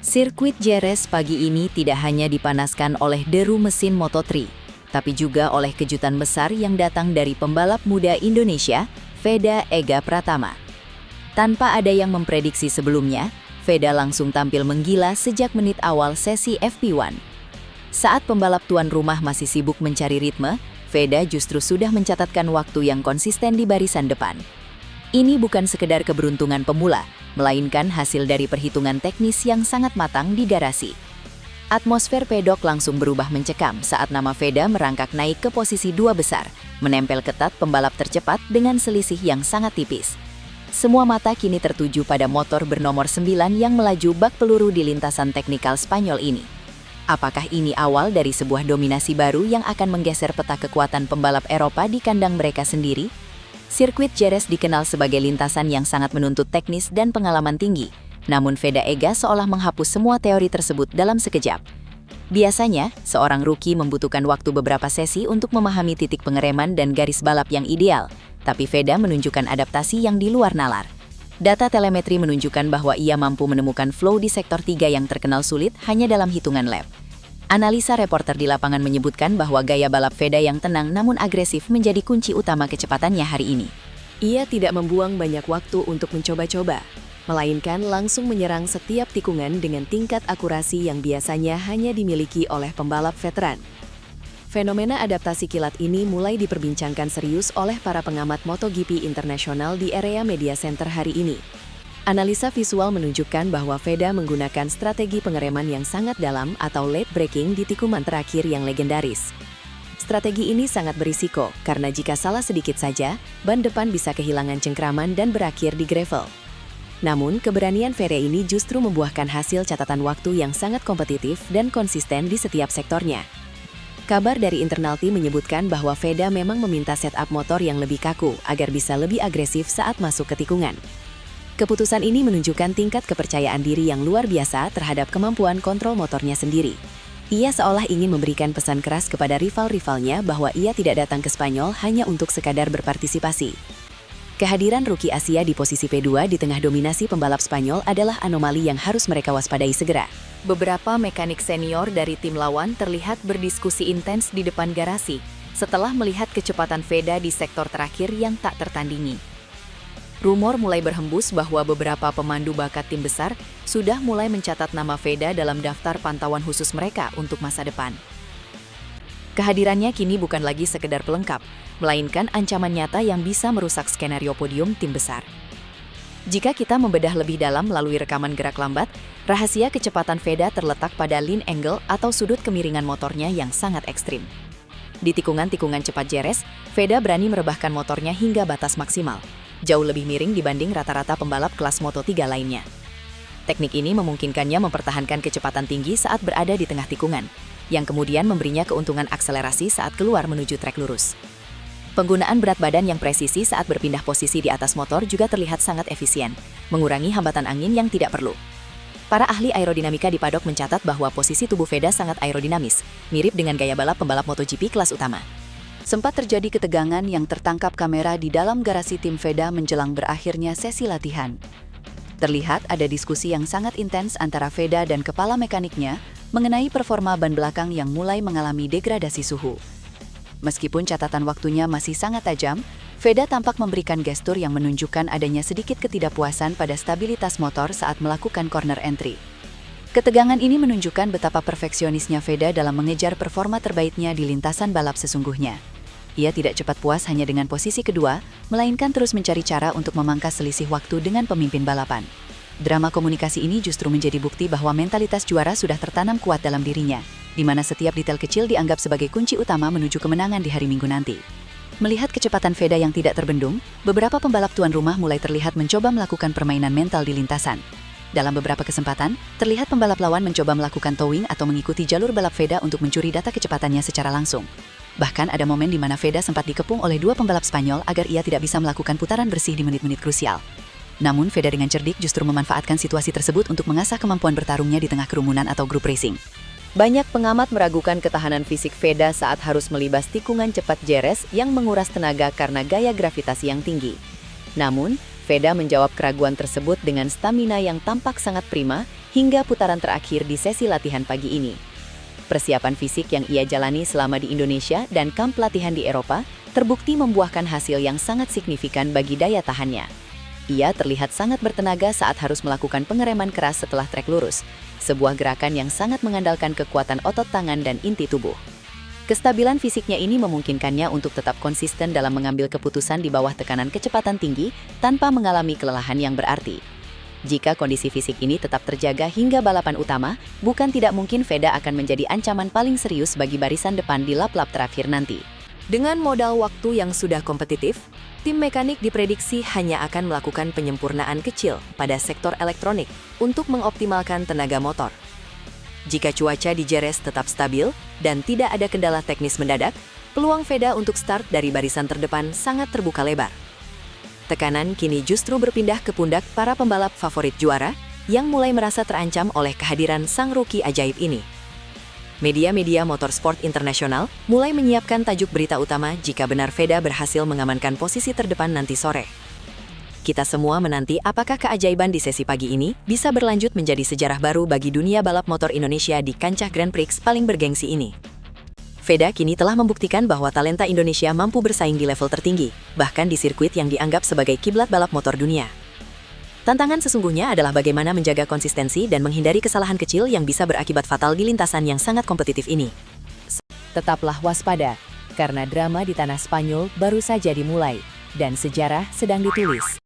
Sirkuit Jerez pagi ini tidak hanya dipanaskan oleh deru mesin Moto3, tapi juga oleh kejutan besar yang datang dari pembalap muda Indonesia, Veda Ega Pratama. Tanpa ada yang memprediksi sebelumnya, Veda langsung tampil menggila sejak menit awal sesi FP1. Saat pembalap tuan rumah masih sibuk mencari ritme, Veda justru sudah mencatatkan waktu yang konsisten di barisan depan. Ini bukan sekedar keberuntungan pemula, melainkan hasil dari perhitungan teknis yang sangat matang di garasi. Atmosfer pedok langsung berubah mencekam saat nama Veda merangkak naik ke posisi 2 besar, menempel ketat pembalap tercepat dengan selisih yang sangat tipis. Semua mata kini tertuju pada motor bernomor 9 yang melaju bak peluru di lintasan teknikal Spanyol ini. Apakah ini awal dari sebuah dominasi baru yang akan menggeser peta kekuatan pembalap Eropa di kandang mereka sendiri? Sirkuit Jerez dikenal sebagai lintasan yang sangat menuntut teknis dan pengalaman tinggi, namun Veda Ega seolah menghapus semua teori tersebut dalam sekejap. Biasanya, seorang rookie membutuhkan waktu beberapa sesi untuk memahami titik pengereman dan garis balap yang ideal, tapi Veda menunjukkan adaptasi yang di luar nalar. Data telemetri menunjukkan bahwa ia mampu menemukan flow di sektor 3 yang terkenal sulit hanya dalam hitungan lap. Analisa reporter di lapangan menyebutkan bahwa gaya balap Veda yang tenang namun agresif menjadi kunci utama kecepatannya hari ini. Ia tidak membuang banyak waktu untuk mencoba-coba, melainkan langsung menyerang setiap tikungan dengan tingkat akurasi yang biasanya hanya dimiliki oleh pembalap veteran. Fenomena adaptasi kilat ini mulai diperbincangkan serius oleh para pengamat MotoGP internasional di area media center hari ini. Analisa visual menunjukkan bahwa Veda menggunakan strategi pengereman yang sangat dalam atau late braking di tikungan terakhir yang legendaris. Strategi ini sangat berisiko karena jika salah sedikit saja, ban depan bisa kehilangan cengkraman dan berakhir di gravel. Namun, keberanian Veda ini justru membuahkan hasil catatan waktu yang sangat kompetitif dan konsisten di setiap sektornya. Kabar dari internal tim menyebutkan bahwa Veda memang meminta setup motor yang lebih kaku agar bisa lebih agresif saat masuk ke tikungan. Keputusan ini menunjukkan tingkat kepercayaan diri yang luar biasa terhadap kemampuan kontrol motornya sendiri. Ia seolah ingin memberikan pesan keras kepada rival-rivalnya bahwa ia tidak datang ke Spanyol hanya untuk sekadar berpartisipasi. Kehadiran rookie Asia di posisi P2 di tengah dominasi pembalap Spanyol adalah anomali yang harus mereka waspadai segera. Beberapa mekanik senior dari tim lawan terlihat berdiskusi intens di depan garasi setelah melihat kecepatan Veda di sektor terakhir yang tak tertandingi. Rumor mulai berhembus bahwa beberapa pemandu bakat tim besar sudah mulai mencatat nama Veda dalam daftar pantauan khusus mereka untuk masa depan. Kehadirannya kini bukan lagi sekedar pelengkap, melainkan ancaman nyata yang bisa merusak skenario podium tim besar. Jika kita membedah lebih dalam melalui rekaman gerak lambat, rahasia kecepatan Veda terletak pada lean angle atau sudut kemiringan motornya yang sangat ekstrim. Di tikungan-tikungan cepat Jerez, Veda berani merebahkan motornya hingga batas maksimal, jauh lebih miring dibanding rata-rata pembalap kelas Moto3 lainnya. Teknik ini memungkinkannya mempertahankan kecepatan tinggi saat berada di tengah tikungan, yang kemudian memberinya keuntungan akselerasi saat keluar menuju trek lurus. Penggunaan berat badan yang presisi saat berpindah posisi di atas motor juga terlihat sangat efisien, mengurangi hambatan angin yang tidak perlu. Para ahli aerodinamika di paddock mencatat bahwa posisi tubuh Veda sangat aerodinamis, mirip dengan gaya balap pembalap MotoGP kelas utama. Sempat terjadi ketegangan yang tertangkap kamera di dalam garasi tim Veda menjelang berakhirnya sesi latihan. Terlihat ada diskusi yang sangat intens antara Veda dan kepala mekaniknya mengenai performa ban belakang yang mulai mengalami degradasi suhu. Meskipun catatan waktunya masih sangat tajam, Veda tampak memberikan gestur yang menunjukkan adanya sedikit ketidakpuasan pada stabilitas motor saat melakukan corner entry. Ketegangan ini menunjukkan betapa perfeksionisnya Veda dalam mengejar performa terbaiknya di lintasan balap sesungguhnya. Ia tidak cepat puas hanya dengan posisi kedua, melainkan terus mencari cara untuk memangkas selisih waktu dengan pemimpin balapan. Drama komunikasi ini justru menjadi bukti bahwa mentalitas juara sudah tertanam kuat dalam dirinya, di mana setiap detail kecil dianggap sebagai kunci utama menuju kemenangan di hari Minggu nanti. Melihat kecepatan Veda yang tidak terbendung, beberapa pembalap tuan rumah mulai terlihat mencoba melakukan permainan mental di lintasan. Dalam beberapa kesempatan, terlihat pembalap lawan mencoba melakukan towing atau mengikuti jalur balap Veda untuk mencuri data kecepatannya secara langsung. Bahkan ada momen di mana Veda sempat dikepung oleh 2 pembalap Spanyol agar ia tidak bisa melakukan putaran bersih di menit-menit krusial. Namun Veda dengan cerdik justru memanfaatkan situasi tersebut untuk mengasah kemampuan bertarungnya di tengah kerumunan atau grup racing. Banyak pengamat meragukan ketahanan fisik Veda saat harus melibas tikungan cepat Jerez yang menguras tenaga karena gaya gravitasi yang tinggi. Namun, Veda menjawab keraguan tersebut dengan stamina yang tampak sangat prima hingga putaran terakhir di sesi latihan pagi ini. Persiapan fisik yang ia jalani selama di Indonesia dan kamp latihan di Eropa terbukti membuahkan hasil yang sangat signifikan bagi daya tahannya. Ia terlihat sangat bertenaga saat harus melakukan pengereman keras setelah trek lurus, sebuah gerakan yang sangat mengandalkan kekuatan otot tangan dan inti tubuh. Kestabilan fisiknya ini memungkinkannya untuk tetap konsisten dalam mengambil keputusan di bawah tekanan kecepatan tinggi tanpa mengalami kelelahan yang berarti. Jika kondisi fisik ini tetap terjaga hingga balapan utama, bukan tidak mungkin Veda akan menjadi ancaman paling serius bagi barisan depan di lap-lap terakhir nanti. Dengan modal waktu yang sudah kompetitif, tim mekanik diprediksi hanya akan melakukan penyempurnaan kecil pada sektor elektronik untuk mengoptimalkan tenaga motor. Jika cuaca di Jerez tetap stabil dan tidak ada kendala teknis mendadak, peluang Veda untuk start dari barisan terdepan sangat terbuka lebar. Tekanan kini justru berpindah ke pundak para pembalap favorit juara yang mulai merasa terancam oleh kehadiran sang rookie ajaib ini. Media-media motorsport internasional mulai menyiapkan tajuk berita utama jika benar Veda berhasil mengamankan posisi terdepan nanti sore. Kita semua menanti apakah keajaiban di sesi pagi ini bisa berlanjut menjadi sejarah baru bagi dunia balap motor Indonesia di kancah Grand Prix paling bergengsi ini. Veda kini telah membuktikan bahwa talenta Indonesia mampu bersaing di level tertinggi, bahkan di sirkuit yang dianggap sebagai kiblat balap motor dunia. Tantangan sesungguhnya adalah bagaimana menjaga konsistensi dan menghindari kesalahan kecil yang bisa berakibat fatal di lintasan yang sangat kompetitif ini. Tetaplah waspada, karena drama di tanah Spanyol baru saja dimulai, dan sejarah sedang ditulis.